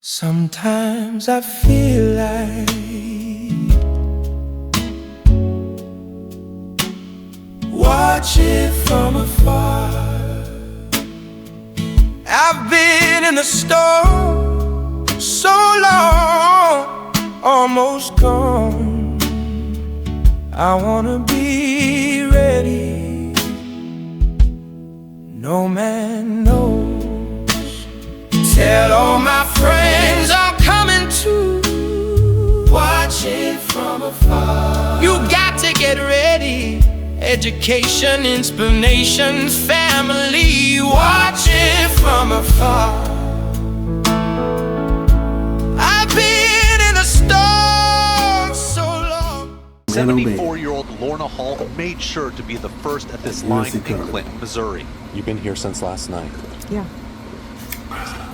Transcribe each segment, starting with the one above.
Sometimes I feel like watching from afar. I've been in the storm so long, almost gone. I wanna be ready. No man knows. Tell all my friends I'm coming too. Watching from afar. You got to get ready. Education, inspiration, family. Watching from afar. I've been in a storm so long. 74-year-old Lorna Hall made sure to be the first at this line in Clinton, Missouri. You've been here since last night. Yeah.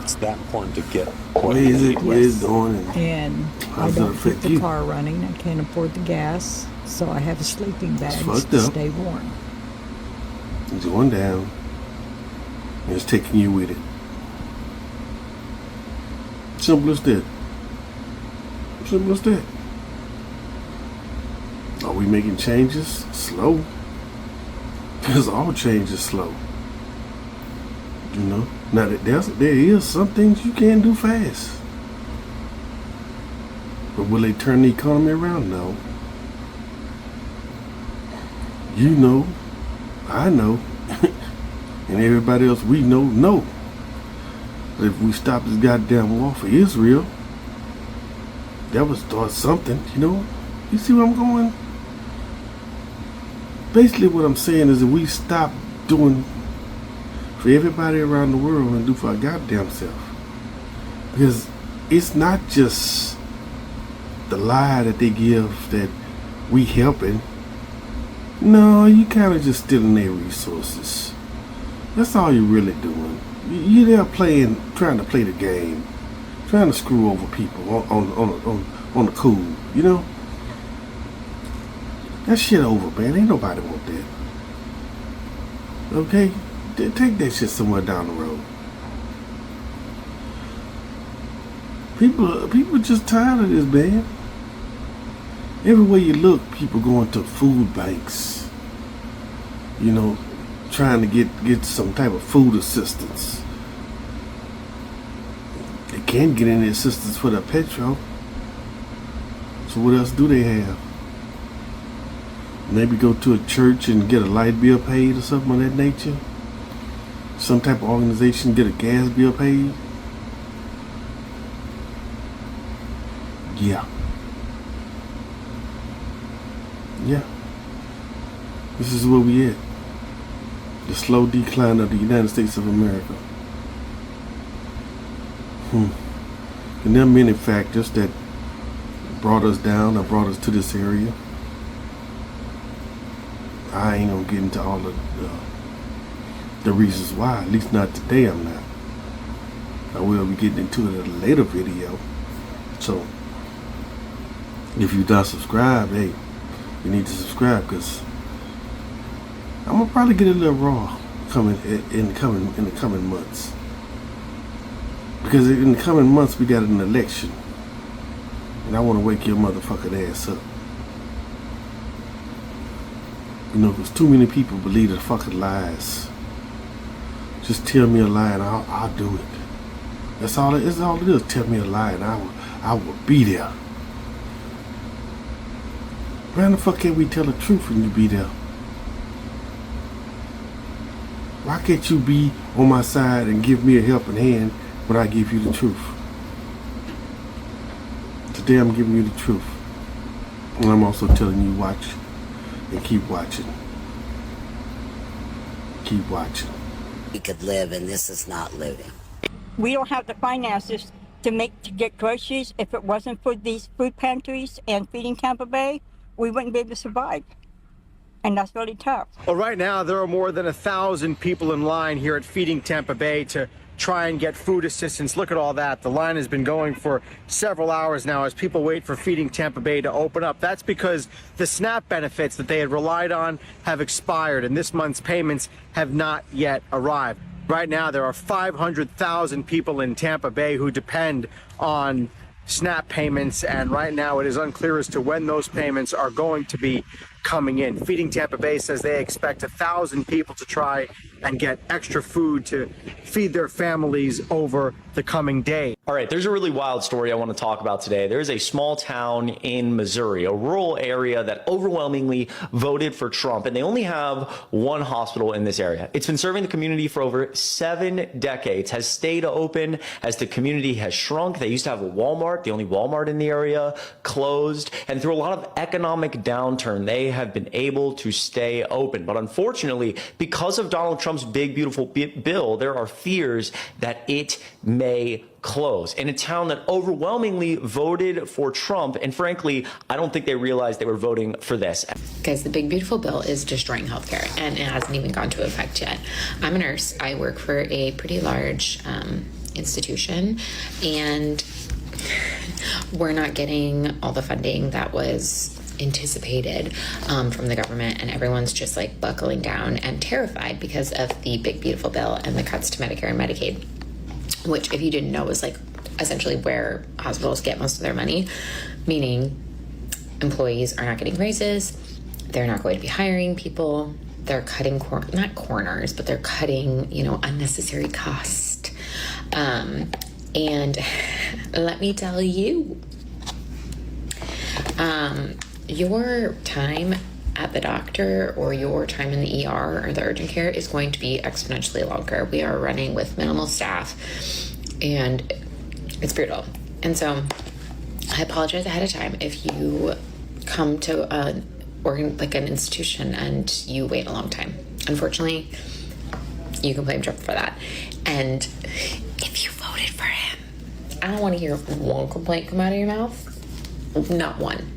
It's that important to get. Where is it? Where is it going? And I don't keep the car running. I can't afford the gas, so I have a sleeping bag to stay warm. It's going down. And it's taking you with it. Simple as that. Simple as that. Are we making changes slow? Because all change is slow. You know? Now, there is some things you can do fast. But will they turn the economy around? No. You know, I know, and everybody else we know, no. But if we stop this goddamn war for Israel, that would start something, you know? You see where I'm going? Basically what I'm saying is that we stop doing for everybody around the world and do for our goddamn self. Because it's not just the lie that they give that we helping. No, you kind of just stealing their resources. That's all you're really doing. You're there trying to play the game, trying to screw over people on the cool, you know? That shit over, man. Ain't nobody want that. Okay? Take that shit somewhere down the road. People just tired of this, man. Everywhere you look, people going to food banks. You know, trying to get some type of food assistance. They can't get any assistance for their petrol. So what else do they have? Maybe go to a church and get a light bill paid or something of that nature. Some type of organization get a gas bill paid. Yeah. Yeah. This is where we at. The slow decline of the United States of America. And there are many factors that brought us down or brought us to this area. I ain't gonna get into all of the reasons why, at least not today. I'm not. I will be getting into it in a later video. So if you're not subscribed, hey, you need to subscribe, because I'm gonna probably get a little raw in the coming months. Because in the coming months we got an election, and I want to wake your motherfucking ass up. You know, because too many people believe the fucking lies. Just tell me a lie and I'll do it. That's all it is. Tell me a lie and I will be there. Why the fuck can't we tell the truth when you be there? Why can't you be on my side and give me a helping hand when I give you the truth? Today I'm giving you the truth. And I'm also telling you watch and keep watching. Keep watching. We could live, and this is not living. We don't have the finances to get groceries. If it wasn't for these food pantries and Feeding Tampa Bay, we wouldn't be able to survive. And that's really tough. Well, right now, there are more than 1,000 people in line here at Feeding Tampa Bay to try and get food assistance. Look at all that. The line has been going for several hours now as people wait for Feeding Tampa Bay to open up. That's because the SNAP benefits that they had relied on have expired, and this month's payments have not yet arrived. Right now, there are 500,000 people in Tampa Bay who depend on SNAP payments, and right now it is unclear as to when those payments are going to be coming in. Feeding Tampa Bay says they expect 1,000 people to try and get extra food to feed their families over the coming day. All right, there's a really wild story I want to talk about today. There's a small town in Missouri, a rural area that overwhelmingly voted for Trump, and they only have one hospital in this area. It's been serving the community for over 7 decades, has stayed open as the community has shrunk. They used to have a Walmart, the only Walmart in the area, closed, and through a lot of economic downturn, they have been able to stay open. But unfortunately, because of Donald Trump's big, beautiful bill, there are fears that it may close in a town that overwhelmingly voted for Trump. And frankly, I don't think they realized they were voting for this. Guys, the big, beautiful bill is destroying healthcare, and it hasn't even gone into effect yet. I'm a nurse. I work for a pretty large institution, and we're not getting all the funding that was anticipated from the government, and everyone's just like buckling down and terrified because of the big, beautiful bill and the cuts to Medicare and Medicaid, which, if you didn't know, is like essentially where hospitals get most of their money, meaning employees are not getting raises, they're not going to be hiring people, they're cutting not corners, but they're cutting, unnecessary cost. And let me tell you, your time at the doctor or your time in the ER or the urgent care is going to be exponentially longer. We are running with minimal staff, and it's brutal. And so I apologize ahead of time if you come to an institution and you wait a long time. Unfortunately, you can blame Trump for that. And if you voted for him, I don't want to hear one complaint come out of your mouth. Not one.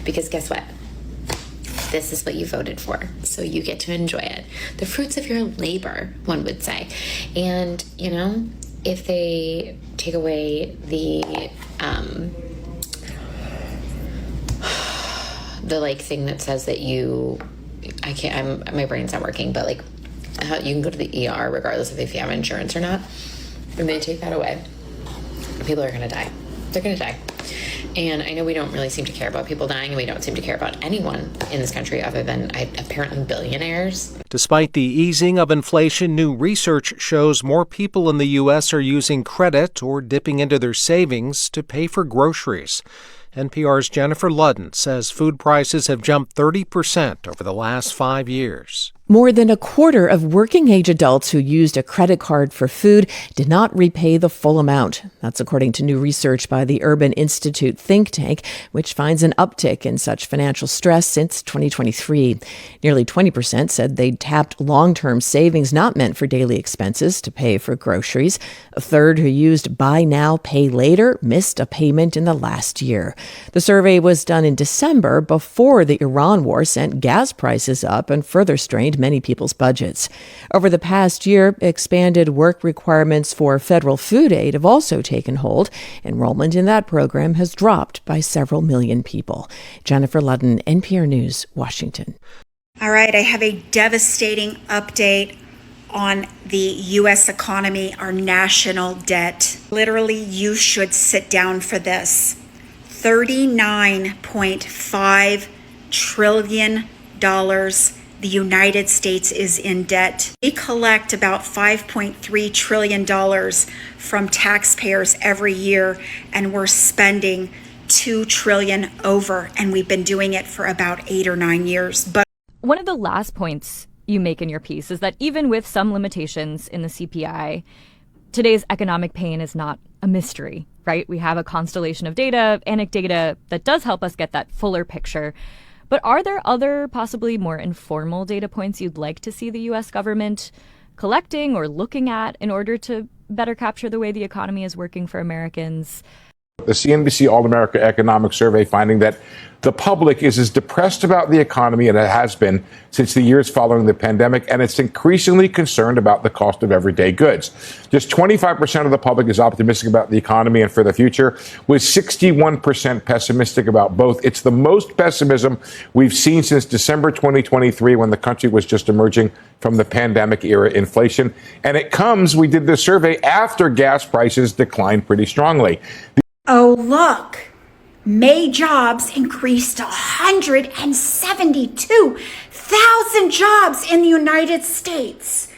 Because guess what? This is what you voted for, so you get to enjoy it. The fruits of your labor, one would say. And, if they take away the thing that says that my brain's not working, but you can go to the ER regardless of if you have insurance or not, and they take that away, people are going to die. They're going to die. And I know we don't really seem to care about people dying, and we don't seem to care about anyone in this country other than apparently billionaires. Despite the easing of inflation, new research shows more people in the U.S. are using credit or dipping into their savings to pay for groceries. NPR's Jennifer Ludden says food prices have jumped 30% over the last 5 years. More than a quarter of working-age adults who used a credit card for food did not repay the full amount. That's according to new research by the Urban Institute think tank, which finds an uptick in such financial stress since 2023. Nearly 20% said they'd tapped long-term savings not meant for daily expenses to pay for groceries. A third who used buy now, pay later missed a payment in the last year. The survey was done in December before the Iran war sent gas prices up and further strained many people's budgets. Over the past year, expanded work requirements for federal food aid have also taken hold. Enrollment in that program has dropped by several million people. Jennifer Ludden, NPR News, Washington. All right, I have a devastating update on the U.S. economy, our national debt. Literally, you should sit down for this. $39.5 trillion the United States is in debt. We collect about $5.3 trillion from taxpayers every year, and we're spending $2 trillion over, and we've been doing it for about 8 or 9 years. But one of the last points you make in your piece is that even with some limitations in the CPI, today's economic pain is not a mystery, right? We have a constellation of data, anecdata, that does help us get that fuller picture. But are there other, possibly more informal data points you'd like to see the U.S. government collecting or looking at in order to better capture the way the economy is working for Americans? The CNBC All-America Economic Survey finding that the public is as depressed about the economy as it has been since the years following the pandemic, and it's increasingly concerned about the cost of everyday goods. Just 25% of the public is optimistic about the economy and for the future, with 61% pessimistic about both. It's the most pessimism we've seen since December 2023, when the country was just emerging from the pandemic era inflation. And it comes, we did this survey, after gas prices declined pretty strongly. Oh, look. May jobs increased to 172,000 jobs in the United States.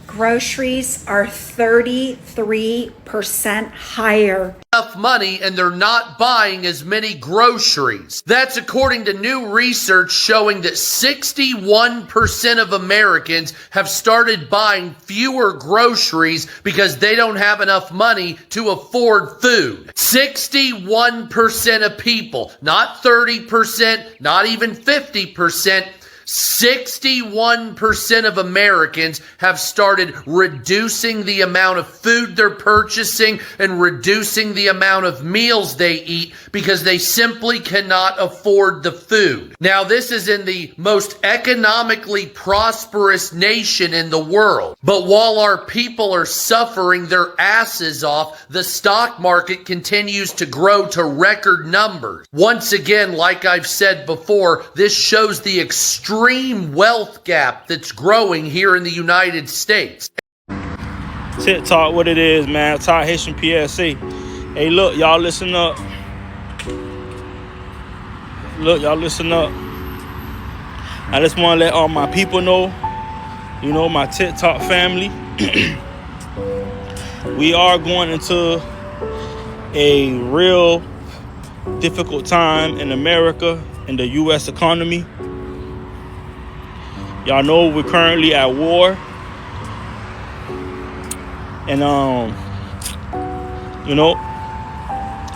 Groceries are 33% higher. Enough money and they're not buying as many groceries. That's according to new research showing that 61% of Americans have started buying fewer groceries because they don't have enough money to afford food. 61% of people, not 30%, not even 50%. 61% of Americans have started reducing the amount of food they're purchasing and reducing the amount of meals they eat because they simply cannot afford the food. Now, this is in the most economically prosperous nation in the world. But while our people are suffering their asses off, the stock market continues to grow to record numbers. Once again, like I've said before, this shows the extreme wealth gap that's growing here in the United States. TikTok, what it is, man. Talk Haitian PSC. Hey, look, y'all listen up. Look, y'all listen up. I just want to let all my people know, you know, my TikTok family, we are going into a real difficult time in America, in the U.S. economy. Y'all know we're currently at war. And, you know,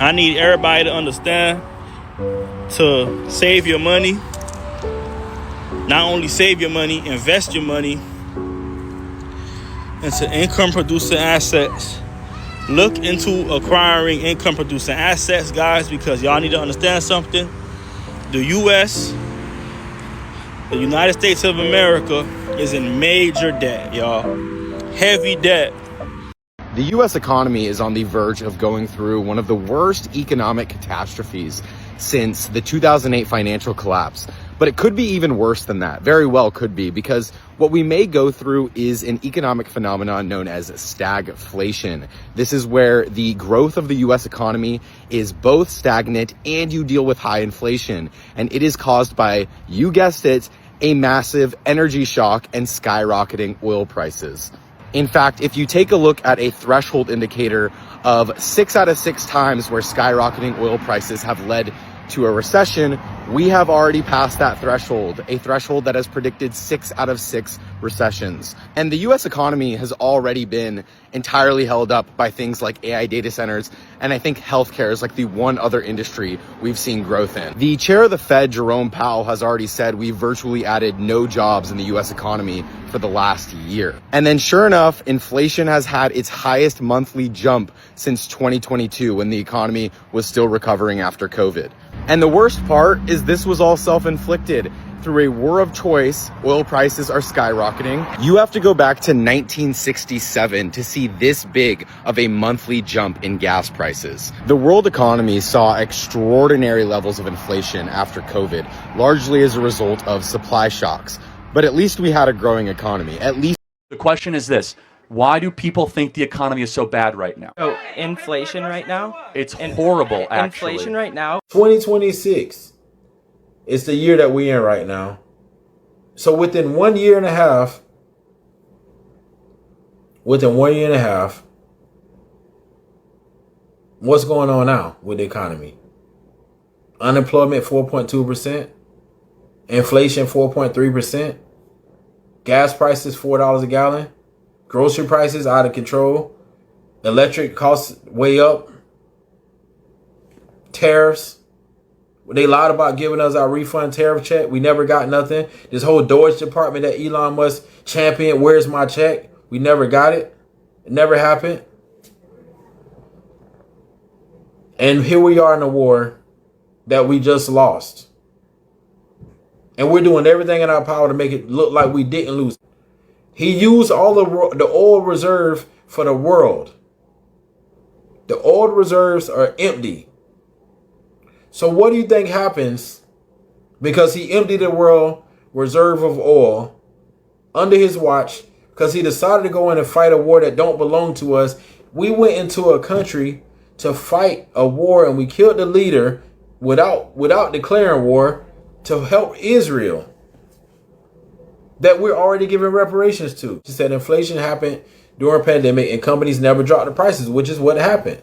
I need everybody to understand to save your money. Not only save your money, invest your money into income producing assets. Look into acquiring income producing assets, guys, because y'all need to understand something. The U.S., the United States of America, is in major debt, y'all. Heavy debt. The U.S. economy is on the verge of going through one of the worst economic catastrophes since the 2008 financial collapse. But it could be even worse than that. Very well could be, because what we may go through is an economic phenomenon known as stagflation. This is where the growth of the U.S. economy is both stagnant and you deal with high inflation. And it is caused by, you guessed it, a massive energy shock and skyrocketing oil prices. In fact, if you take a look at a threshold indicator of 6 out of 6 times where skyrocketing oil prices have led to a recession, we have already passed that threshold, a threshold that has predicted 6 out of 6 recessions. And the U.S. economy has already been entirely held up by things like AI data centers, and I think healthcare is like the one other industry we've seen growth in. The chair of the Fed, Jerome Powell, has already said we've virtually added no jobs in the U.S. economy for the last year. And then sure enough, inflation has had its highest monthly jump since 2022, when the economy was still recovering after COVID. And the worst part is this was all self-inflicted. Through a war of choice, oil prices are skyrocketing. You have to go back to 1967 to see this big of a monthly jump in gas prices. The world economy saw extraordinary levels of inflation after COVID, largely as a result of supply shocks. But at least we had a growing economy. At least. The question is this: why do people think the economy is so bad right now? So inflation right now? It's horrible, actually. Inflation right now? 2026 is the year that we're in right now. So within 1 year and a half, what's going on now with the economy? Unemployment 4.2%, inflation 4.3%, gas prices $4 a gallon, grocery prices out of control, electric costs way up, tariffs. They lied about giving us our refund tariff check. We never got nothing. This whole Deutsche department that Elon Musk championed, where's my check? We never got it. It never happened. And here we are in a war that we just lost. And we're doing everything in our power to make it look like we didn't lose. He used all the oil reserve for the world. The oil reserves are empty. So what do you think happens because he emptied the world reserve of oil under his watch because he decided to go in and fight a war that don't belong to us? We went into a country to fight a war and we killed the leader without declaring war to help Israel that we're already giving reparations to. She said inflation happened during a pandemic and companies never dropped the prices, which is what happened.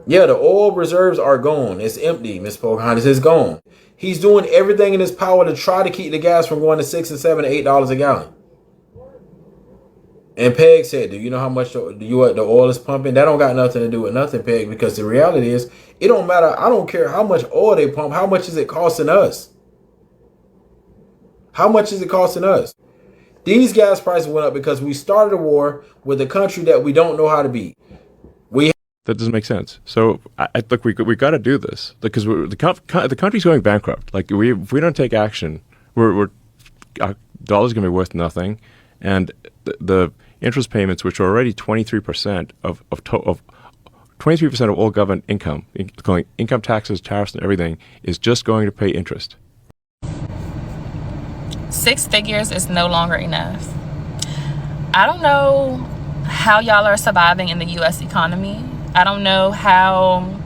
Yeah, the oil reserves are gone. It's empty, Miss Pocahontas. It's gone. He's doing everything in his power to try to keep the gas from going to $6 and $7 and $8 a gallon. And Peg said, do you know how much the oil is pumping? That don't got nothing to do with nothing, Peg, because the reality is, it don't matter. I don't care how much oil they pump. How much is it costing us? How much is it costing us? These gas prices went up because we started a war with a country that we don't know how to beat. That doesn't make sense. So, look, we got to do this because the country's going bankrupt. Like, if we don't take action, our dollar's going to be worth nothing, and the interest payments, which are already 23% of 23% of all government income, including income taxes, tariffs, and everything, is just going to pay interest. 6 figures is no longer enough. I don't know how y'all are surviving in the U.S. economy. I don't know how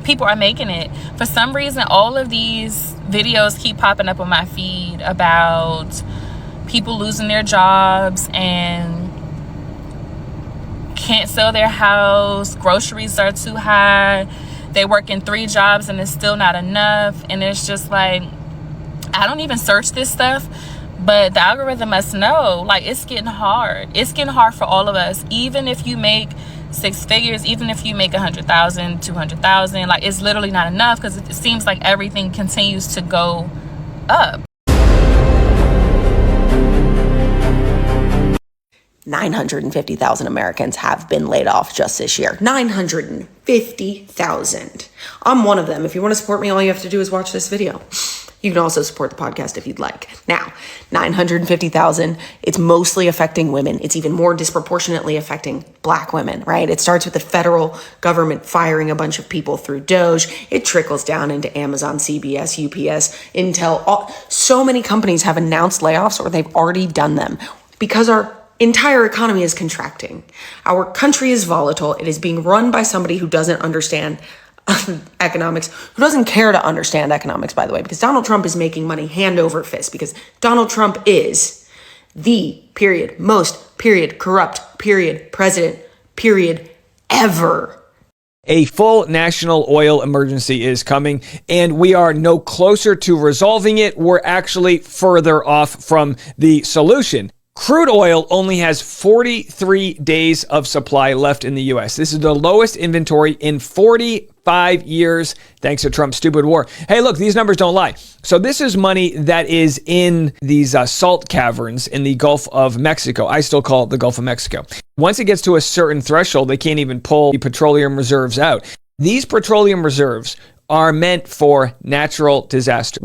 people are making it. For some reason, all of these videos keep popping up on my feed about people losing their jobs and can't sell their house. Groceries are too high. They work in 3 jobs and it's still not enough. And it's just like, I don't even search this stuff, but the algorithm must know, like, it's getting hard. It's getting hard for all of us. Even if you make 6 figures, even if you make 100,000, 200,000, like, it's literally not enough because it seems like everything continues to go up. 950,000 Americans have been laid off just this year. 950,000. I'm one of them. If you want to support me, all you have to do is watch this video. You can also support the podcast if you'd like. Now, 950,000, it's mostly affecting women. It's even more disproportionately affecting Black women, right? It starts with the federal government firing a bunch of people through Doge. It trickles down into Amazon, CBS, UPS, Intel. So many companies have announced layoffs or they've already done them because our entire economy is contracting. Our country is volatile. It is being run by somebody who doesn't understand economics, who doesn't care to understand economics, by the way, because Donald Trump is making money hand over fist because Donald Trump is the most corrupt president ever. A full national oil emergency is coming, and we are no closer to resolving it. We're actually further off from the solution. Crude oil only has 43 days of supply left in the U.S. This is the lowest inventory in 45 years, thanks to Trump's stupid war. Hey, look, these numbers don't lie. So this is money that is in these salt caverns in the Gulf of Mexico. I still call it the Gulf of Mexico. Once it gets to a certain threshold, they can't even pull the petroleum reserves out. These petroleum reserves are meant for natural disaster.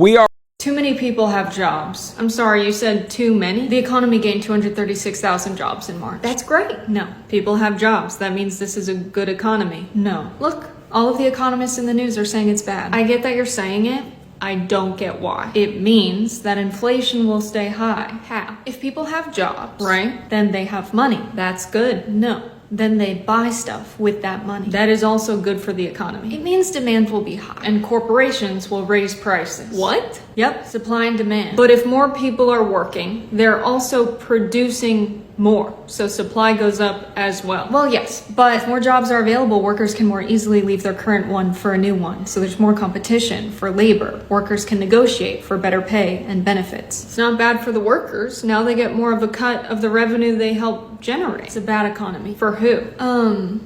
Too many people have jobs. I'm sorry, you said too many? The economy gained 236,000 jobs in March. That's great. No, people have jobs. That means this is a good economy. No. Look, all of the economists in the news are saying it's bad. I get that you're saying it. I don't get why. It means that inflation will stay high. How? If people have jobs, right, then they have money. That's good. No. Then they buy stuff with that money. That is also good for the economy. It means demand will be high and corporations will raise prices. What? Yep, supply and demand. But if more people are working, they're also producing more. So supply goes up as well. Well, yes, but if more jobs are available, workers can more easily leave their current one for a new one. So there's more competition for labor. Workers can negotiate for better pay and benefits. It's not bad for the workers. Now they get more of a cut of the revenue they help generate. It's a bad economy. For who?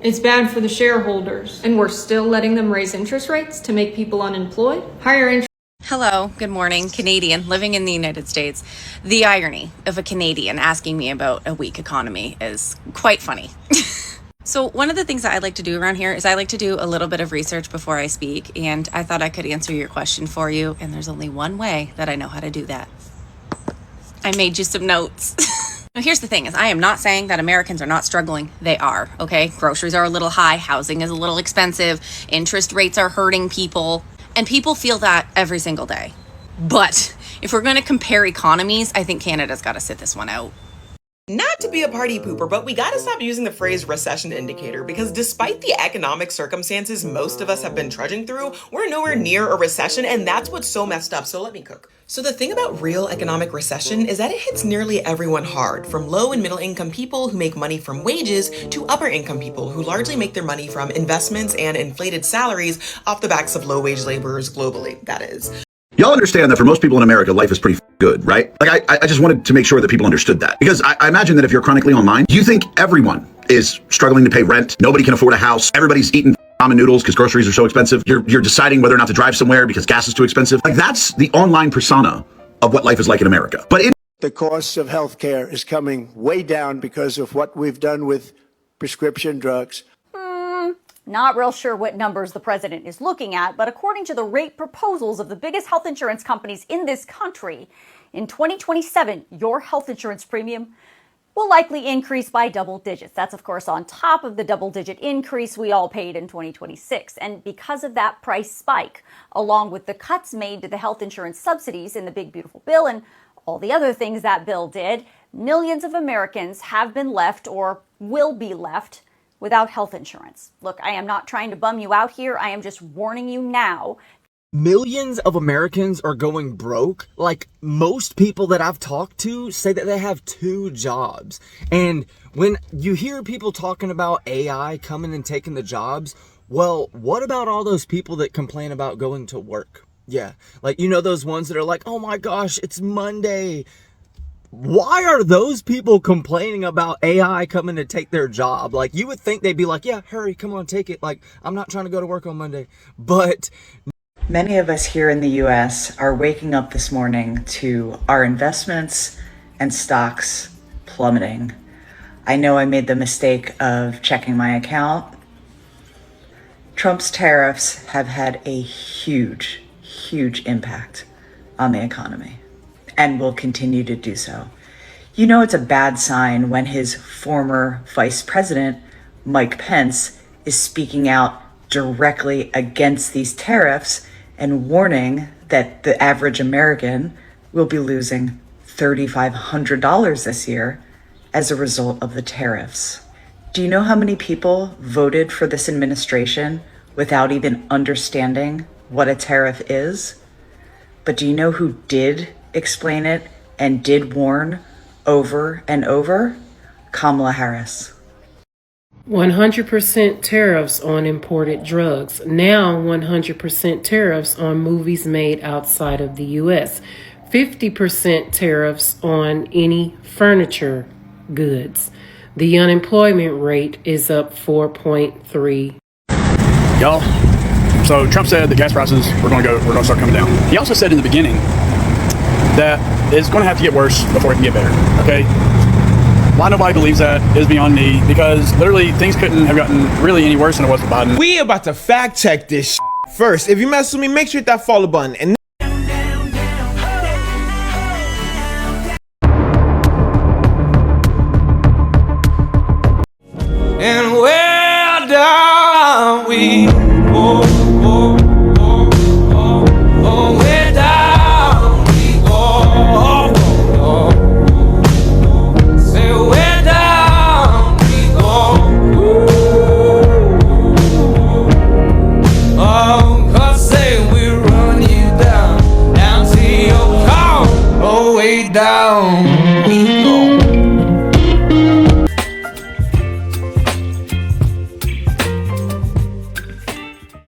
It's bad for the shareholders. And we're still letting them raise interest rates to make people unemployed? Higher interest. Hello, good morning, Canadian, living in the United States. The irony of a Canadian asking me about a weak economy is quite funny. So one of the things that I like to do around here is I like to do a little bit of research before I speak, and I thought I could answer your question for you, and there's only one way that I know how to do that. I made you some notes. Now here's the thing is I am not saying that Americans are not struggling. They are, okay? Groceries are a little high, housing is a little expensive, interest rates are hurting people, and people feel that every single day. But if we're going to compare economies, I think Canada's got to sit this one out. Not to be a party pooper, but we gotta stop using the phrase recession indicator, because despite the economic circumstances most of us have been trudging through, we're nowhere near a recession, and that's what's so messed up, so let me cook. So the thing about real economic recession is that it hits nearly everyone hard, from low and middle income people who make money from wages to upper income people who largely make their money from investments and inflated salaries off the backs of low wage laborers globally, that is. Y'all understand that for most people in America, life is pretty good, right? Like, I just wanted to make sure that people understood that. Because I imagine that if you're chronically online, you think everyone is struggling to pay rent. Nobody can afford a house. Everybody's eating ramen noodles because groceries are so expensive. You're deciding whether or not to drive somewhere because gas is too expensive. Like, that's the online persona of what life is like in America. But the cost of healthcare is coming way down because of what we've done with prescription drugs. Not real sure what numbers the president is looking at, but according to the rate proposals of the biggest health insurance companies in this country, in 2027, your health insurance premium will likely increase by double digits. That's, of course, on top of the double-digit increase we all paid in 2026. And because of that price spike, along with the cuts made to the health insurance subsidies in the Big Beautiful Bill and all the other things that bill did, millions of Americans have been left or will be left without health insurance. Look, I am not trying to bum you out here. I am just warning you now. Millions of Americans are going broke. Like, most people that I've talked to say that they have 2 jobs. And when you hear people talking about AI coming and taking the jobs, well, what about all those people that complain about going to work? Yeah, like, you know, those ones that are like, oh my gosh, it's Monday. Why are those people complaining about AI coming to take their job? Like, you would think they'd be like, yeah, hurry, come on, take it. Like, I'm not trying to go to work on Monday. But many of us here in the US are waking up this morning to our investments and stocks plummeting. I know I made the mistake of checking my account. Trump's tariffs have had a huge, huge impact on the economy, and will continue to do so. You know, it's a bad sign when his former vice president, Mike Pence, is speaking out directly against these tariffs and warning that the average American will be losing $3,500 this year as a result of the tariffs. Do you know how many people voted for this administration without even understanding what a tariff is? But do you know who did explain it and did warn over and over? Kamala Harris. 100% tariffs on imported drugs. Now 100% tariffs on movies made outside of the U.S. 50% tariffs on any furniture goods. The unemployment rate is up 4.3. Y'all, so Trump said the gas prices we're going to start coming down. He also said in the beginning that it's going to have to get worse before it can get better, okay? Why nobody believes that is beyond me, because literally things couldn't have gotten really any worse than it was with Biden. We about to fact check this first. If you mess with me, make sure you hit that follow button. And where do we